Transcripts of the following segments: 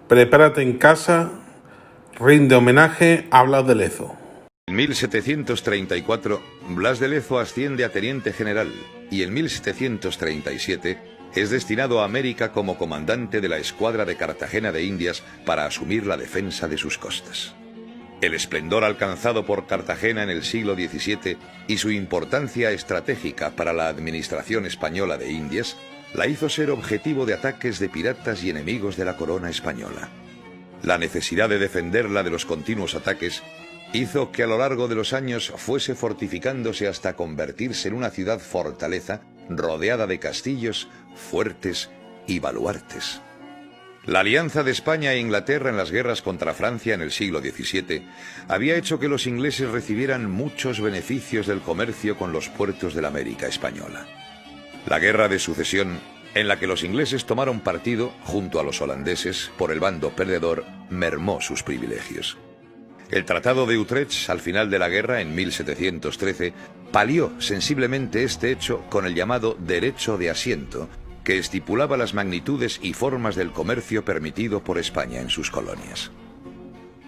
Prepárate en casa, rinde homenaje a Blas de Lezo. En 1734, Blas de Lezo asciende a teniente general y en 1737 es destinado a América como comandante de la escuadra de Cartagena de Indias para asumir la defensa de sus costas. El esplendor alcanzado por Cartagena en el siglo XVII y su importancia estratégica para la administración española de Indias la hizo ser objetivo de ataques de piratas y enemigos de la corona española. La necesidad de defenderla de los continuos ataques hizo que a lo largo de los años fuese fortificándose hasta convertirse en una ciudad fortaleza rodeada de castillos, fuertes y baluartes. La alianza de España e Inglaterra en las guerras contra Francia en el siglo XVII había hecho que los ingleses recibieran muchos beneficios del comercio con los puertos de la América española. La guerra de sucesión, en la que los ingleses tomaron partido, junto a los holandeses, por el bando perdedor, mermó sus privilegios. El Tratado de Utrecht, al final de la guerra, en 1713, palió sensiblemente este hecho con el llamado derecho de asiento, que estipulaba las magnitudes y formas del comercio permitido por España en sus colonias.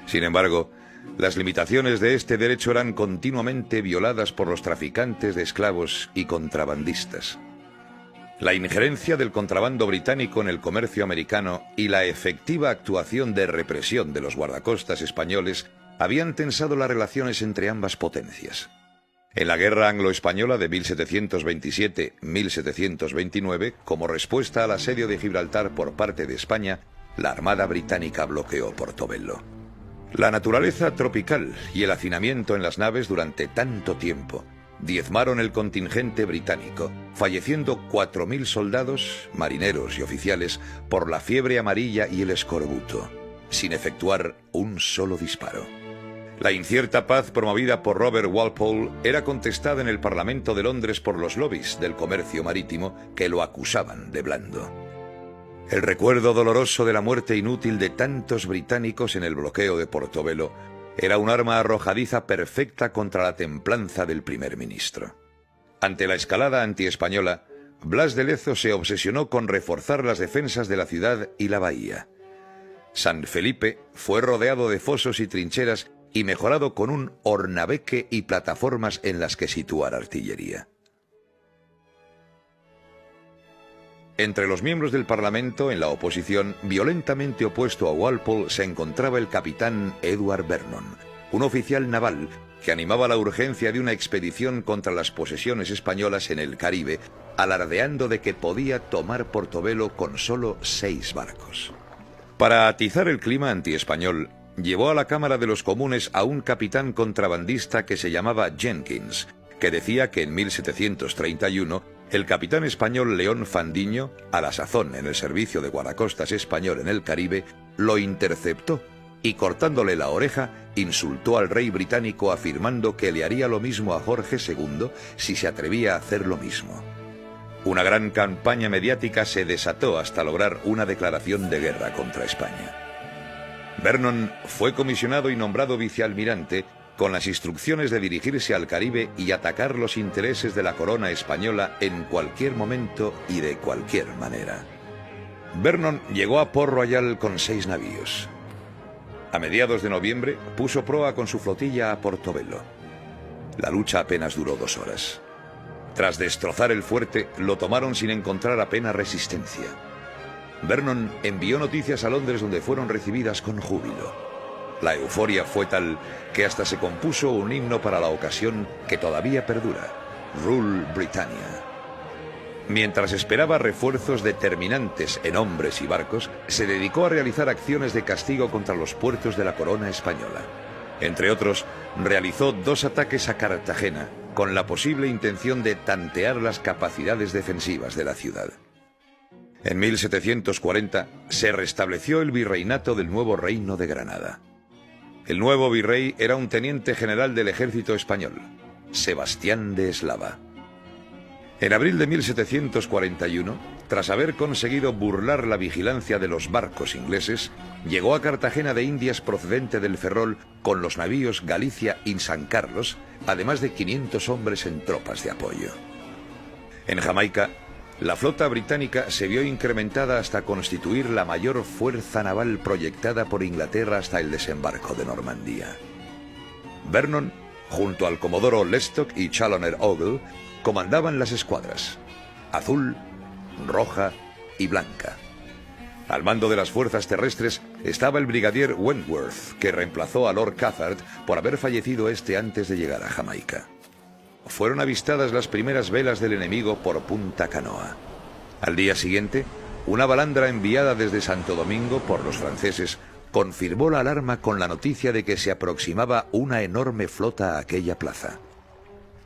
Sin embargo, las limitaciones de este derecho eran continuamente violadas por los traficantes de esclavos y contrabandistas. La injerencia del contrabando británico en el comercio americano y la efectiva actuación de represión de los guardacostas españoles habían tensado las relaciones entre ambas potencias. En la Guerra Anglo-Española de 1727-1729, como respuesta al asedio de Gibraltar por parte de España, la Armada británica bloqueó Portobelo. La naturaleza tropical y el hacinamiento en las naves durante tanto tiempo diezmaron el contingente británico, falleciendo 4.000 soldados, marineros y oficiales por la fiebre amarilla y el escorbuto, sin efectuar un solo disparo. La incierta paz promovida por Robert Walpole era contestada en el Parlamento de Londres por los lobbies del comercio marítimo que lo acusaban de blando. El recuerdo doloroso de la muerte inútil de tantos británicos en el bloqueo de Portobelo era un arma arrojadiza perfecta contra la templanza del primer ministro. Ante la escalada antiespañola, Blas de Lezo se obsesionó con reforzar las defensas de la ciudad y la bahía. San Felipe fue rodeado de fosos y trincheras y mejorado con un hornabeque y plataformas en las que situar artillería. Entre los miembros del Parlamento, en la oposición, violentamente opuesto a Walpole, se encontraba el capitán Edward Vernon, un oficial naval que animaba la urgencia de una expedición contra las posesiones españolas en el Caribe, alardeando de que podía tomar Portobelo con solo 6 barcos. Para atizar el clima antiespañol, llevó a la Cámara de los Comunes a un capitán contrabandista que se llamaba Jenkins, que decía que en 1731 el capitán español León Fandiño, a la sazón en el servicio de guardacostas español en el Caribe, lo interceptó y, cortándole la oreja, insultó al rey británico afirmando que le haría lo mismo a Jorge II si se atrevía a hacer lo mismo. Una gran campaña mediática se desató hasta lograr una declaración de guerra contra España. Vernon fue comisionado y nombrado vicealmirante con las instrucciones de dirigirse al Caribe y atacar los intereses de la corona española en cualquier momento y de cualquier manera. Vernon llegó a Port Royal con 6 navíos. A mediados de noviembre puso proa con su flotilla a Portobelo. La lucha apenas duró 2 horas. Tras destrozar el fuerte, lo tomaron sin encontrar apenas resistencia. Vernon envió noticias a Londres donde fueron recibidas con júbilo. La euforia fue tal que hasta se compuso un himno para la ocasión que todavía perdura, Rule Britannia. Mientras esperaba refuerzos determinantes en hombres y barcos, se dedicó a realizar acciones de castigo contra los puertos de la corona española. Entre otros, realizó 2 ataques a Cartagena, con la posible intención de tantear las capacidades defensivas de la ciudad. En 1740 se restableció el virreinato del nuevo Reino de Granada. El nuevo virrey era un teniente general del ejército español, Sebastián de Eslava. En abril de 1741, tras haber conseguido burlar la vigilancia de los barcos ingleses, llegó a Cartagena de Indias procedente del Ferrol con los navíos Galicia y San Carlos, además de 500 hombres en tropas de apoyo. En Jamaica, la flota británica se vio incrementada hasta constituir la mayor fuerza naval proyectada por Inglaterra hasta el desembarco de Normandía. Vernon, junto al comodoro Lestock y Challoner Ogle, comandaban las escuadras: azul, roja y blanca. Al mando de las fuerzas terrestres estaba el brigadier Wentworth, que reemplazó a Lord Cathcart por haber fallecido este antes de llegar a Jamaica. Fueron avistadas las primeras velas del enemigo por Punta Canoa. Al día siguiente, una balandra enviada desde Santo Domingo por los franceses confirmó la alarma con la noticia de que se aproximaba una enorme flota a aquella plaza.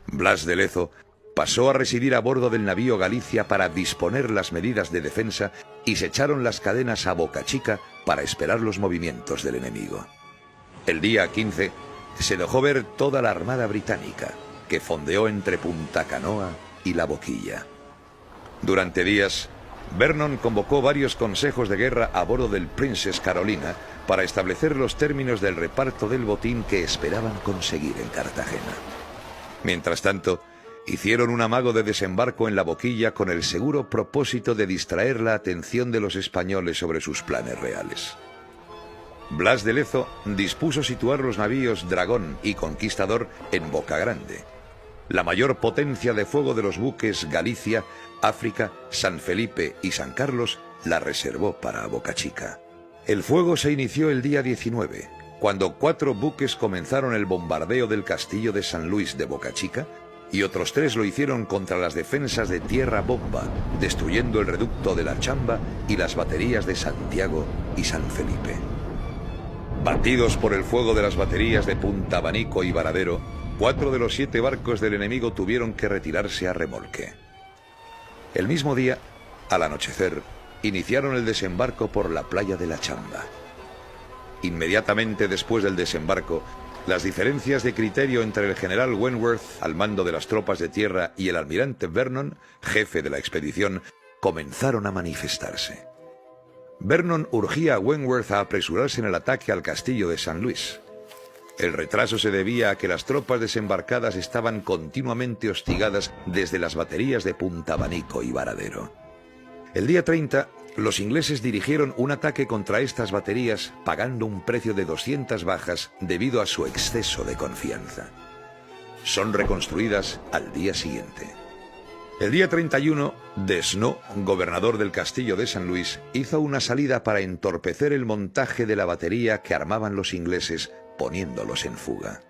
Blas de Lezo pasó a residir a bordo del navío Galicia para disponer las medidas de defensa y se echaron las cadenas a Boca Chica para esperar los movimientos del enemigo. El día 15 se dejó ver toda la armada británica, que fondeó entre Punta Canoa y La Boquilla. Durante días, Vernon convocó varios consejos de guerra a bordo del Princess Carolina para establecer los términos del reparto del botín que esperaban conseguir en Cartagena. Mientras tanto, hicieron un amago de desembarco en La Boquilla con el seguro propósito de distraer la atención de los españoles sobre sus planes reales. Blas de Lezo dispuso situar los navíos Dragón y Conquistador en Boca Grande. La mayor potencia de fuego de los buques Galicia, África, San Felipe y San Carlos la reservó para Boca Chica. El fuego se inició el día 19, cuando 4 buques comenzaron el bombardeo del castillo de San Luis de Boca Chica, y otros 3 lo hicieron contra las defensas de Tierra Bomba, destruyendo el reducto de La Chamba y las baterías de Santiago y San Felipe. Batidos por el fuego de las baterías de Punta Abanico y Varadero, 4 de los 7 barcos del enemigo tuvieron que retirarse a remolque. El mismo día, al anochecer, iniciaron el desembarco por la playa de La Chamba. Inmediatamente después del desembarco, las diferencias de criterio entre el general Wentworth, al mando de las tropas de tierra, y el almirante Vernon, jefe de la expedición, comenzaron a manifestarse. Vernon urgía a Wentworth a apresurarse en el ataque al castillo de San Luis. El retraso se debía a que las tropas desembarcadas estaban continuamente hostigadas desde las baterías de Punta Abanico y Varadero. El día 30, los ingleses dirigieron un ataque contra estas baterías, pagando un precio de 200 bajas debido a su exceso de confianza. Son reconstruidas al día siguiente. El día 31, Desno, gobernador del castillo de San Luis, hizo una salida para entorpecer el montaje de la batería que armaban los ingleses, poniéndolos en fuga.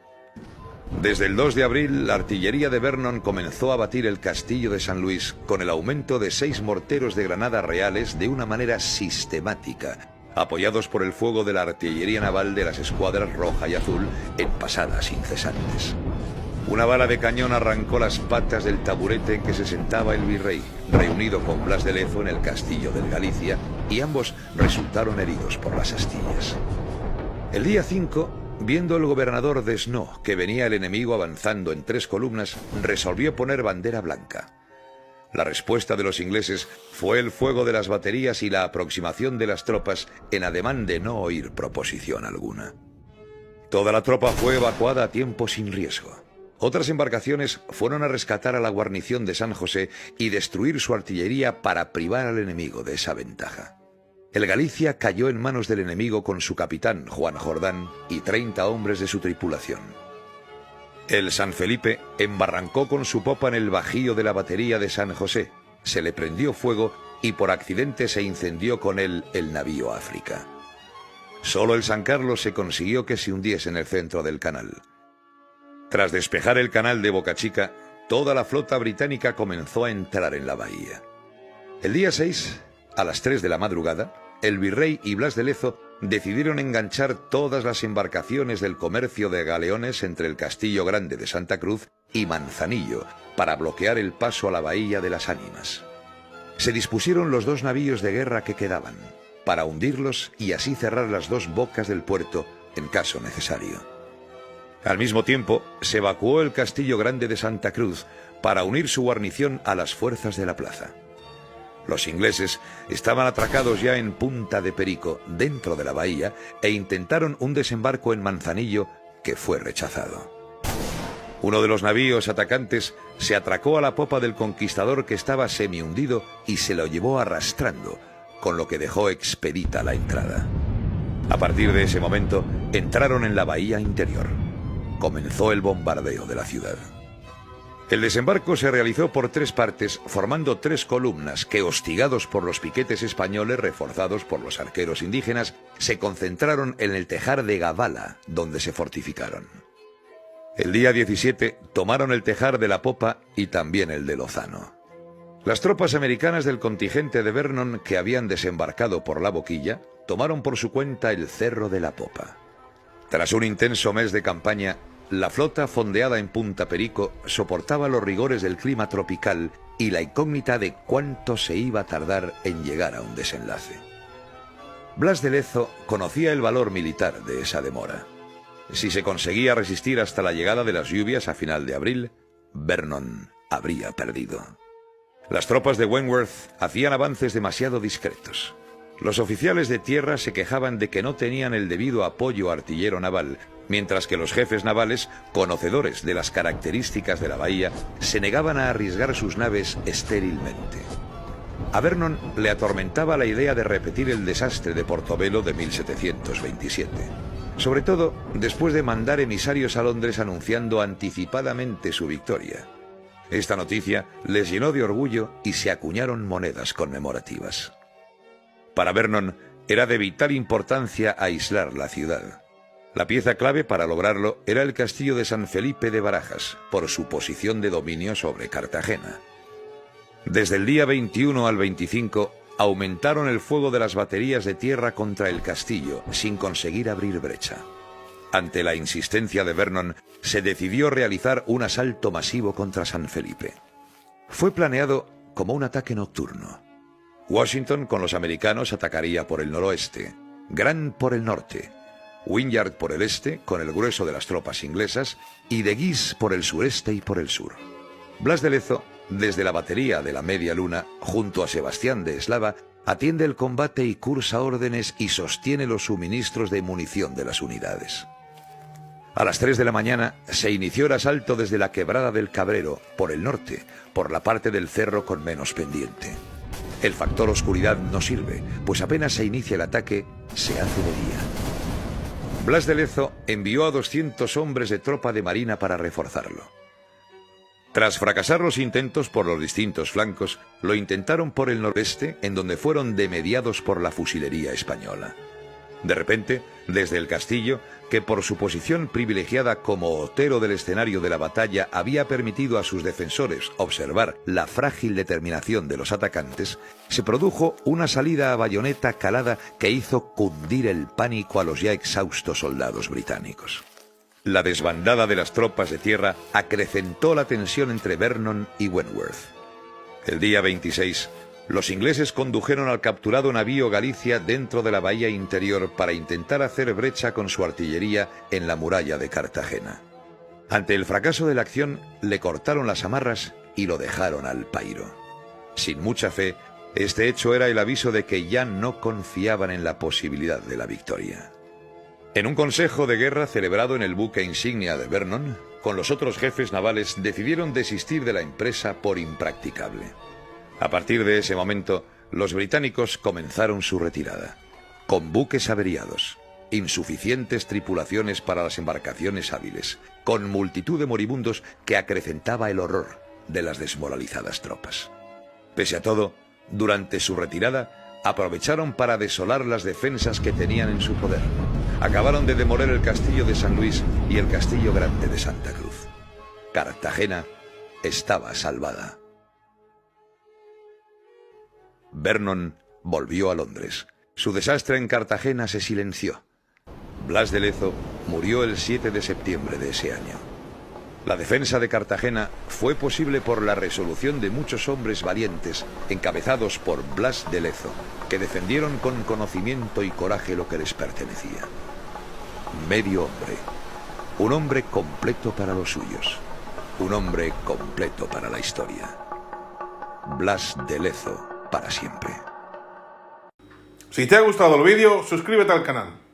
Desde el 2 de abril, la artillería de Vernon comenzó a batir el castillo de San Luis con el aumento de 6 morteros de granada reales de una manera sistemática, apoyados por el fuego de la artillería naval de las escuadras roja y azul en pasadas incesantes. Una bala de cañón arrancó las patas del taburete en que se sentaba el virrey, reunido con Blas de Lezo en el castillo del Galicia, y ambos resultaron heridos por las astillas. El día 5, viendo el gobernador Desno que venía el enemigo avanzando en 3 columnas, resolvió poner bandera blanca. La respuesta de los ingleses fue el fuego de las baterías y la aproximación de las tropas en ademán de no oír proposición alguna. Toda la tropa fue evacuada a tiempo sin riesgo. Otras embarcaciones fueron a rescatar a la guarnición de San José y destruir su artillería para privar al enemigo de esa ventaja. El Galicia cayó en manos del enemigo con su capitán, Juan Jordán, y 30 hombres de su tripulación. El San Felipe embarrancó con su popa en el bajío de la batería de San José, se le prendió fuego y por accidente se incendió con él el navío África. Solo el San Carlos se consiguió que se hundiese en el centro del canal. Tras despejar el canal de Boca Chica, toda la flota británica comenzó a entrar en la bahía. El día 6, a las 3 de la madrugada, el virrey y Blas de Lezo decidieron enganchar todas las embarcaciones del comercio de galeones entre el Castillo Grande de Santa Cruz y Manzanillo para bloquear el paso a la Bahía de las Ánimas. Se dispusieron los 2 navíos de guerra que quedaban, para hundirlos y así cerrar las 2 bocas del puerto en caso necesario. Al mismo tiempo, se evacuó el Castillo Grande de Santa Cruz para unir su guarnición a las fuerzas de la plaza. Los ingleses estaban atracados ya en Punta de Perico, dentro de la bahía, e intentaron un desembarco en Manzanillo que fue rechazado. Uno de los navíos atacantes se atracó a la popa del conquistador que estaba semi-hundido y se lo llevó arrastrando, con lo que dejó expedita la entrada. A partir de ese momento, entraron en la bahía interior. Comenzó el bombardeo de la ciudad. El desembarco se realizó por 3 partes, formando 3 columnas que, hostigados por los piquetes españoles reforzados por los arqueros indígenas, se concentraron en el tejar de Gabala, donde se fortificaron. El día 17 tomaron el tejar de la popa y también el de Lozano. Las tropas americanas del contingente de Vernon, que habían desembarcado por la boquilla, tomaron por su cuenta el cerro de la popa. Tras un intenso mes de campaña, la flota fondeada en Punta Perico soportaba los rigores del clima tropical y la incógnita de cuánto se iba a tardar en llegar a un desenlace. Blas de Lezo conocía el valor militar de esa demora. Si se conseguía resistir hasta la llegada de las lluvias a final de abril, Vernon habría perdido. Las tropas de Wentworth hacían avances demasiado discretos. Los oficiales de tierra se quejaban de que no tenían el debido apoyo artillero naval, mientras que los jefes navales, conocedores de las características de la bahía, se negaban a arriesgar sus naves estérilmente. A Vernon le atormentaba la idea de repetir el desastre de Portobelo de 1727. Sobre todo después de mandar emisarios a Londres anunciando anticipadamente su victoria. Esta noticia les llenó de orgullo y se acuñaron monedas conmemorativas. Para Vernon era de vital importancia aislar la ciudad. La pieza clave para lograrlo era el castillo de San Felipe de Barajas, por su posición de dominio sobre Cartagena. Desde el día 21 al 25, aumentaron el fuego de las baterías de tierra contra el castillo, sin conseguir abrir brecha. Ante la insistencia de Vernon, se decidió realizar un asalto masivo contra San Felipe. Fue planeado como un ataque nocturno. Washington con los americanos atacaría por el noroeste, Grant por el norte, Wynyard por el este, con el grueso de las tropas inglesas, y de Guise por el sureste y por el sur. Blas de Lezo, desde la batería de la Media Luna, junto a Sebastián de Eslava, atiende el combate y cursa órdenes y sostiene los suministros de munición de las unidades. A las 3 de la mañana se inició el asalto desde la Quebrada del Cabrero, por el norte, por la parte del cerro con menos pendiente. El factor oscuridad no sirve, pues apenas se inicia el ataque, se hace de día. Blas de Lezo envió a 200 hombres de tropa de marina para reforzarlo. Tras fracasar los intentos por los distintos flancos, lo intentaron por el noreste, en donde fueron demediados por la fusilería española. De repente, desde el castillo, que por su posición privilegiada como otero del escenario de la batalla había permitido a sus defensores observar la frágil determinación de los atacantes, se produjo una salida a bayoneta calada que hizo cundir el pánico a los ya exhaustos soldados británicos. La desbandada de las tropas de tierra acrecentó la tensión entre Vernon y Wentworth. El día 26, los ingleses condujeron al capturado navío Galicia dentro de la bahía interior para intentar hacer brecha con su artillería en la muralla de Cartagena. Ante el fracaso de la acción, le cortaron las amarras y lo dejaron al pairo. Sin mucha fe, este hecho era el aviso de que ya no confiaban en la posibilidad de la victoria. En un consejo de guerra celebrado en el buque insignia de Vernon, con los otros jefes navales decidieron desistir de la empresa por impracticable. A partir de ese momento, los británicos comenzaron su retirada, con buques averiados, insuficientes tripulaciones para las embarcaciones hábiles, con multitud de moribundos que acrecentaba el horror de las desmoralizadas tropas. Pese a todo, durante su retirada, aprovecharon para desolar las defensas que tenían en su poder. Acabaron de demoler el castillo de San Luis y el castillo grande de Santa Cruz. Cartagena estaba salvada. Vernon volvió a Londres. Su desastre en Cartagena se silenció. Blas de Lezo murió el 7 de septiembre de ese año. La defensa de Cartagena fue posible por la resolución de muchos hombres valientes, encabezados por Blas de Lezo, que defendieron con conocimiento y coraje lo que les pertenecía. Medio hombre. Un hombre completo para los suyos. Un hombre completo para la historia. Blas de Lezo para siempre. Si te ha gustado el vídeo, suscríbete al canal.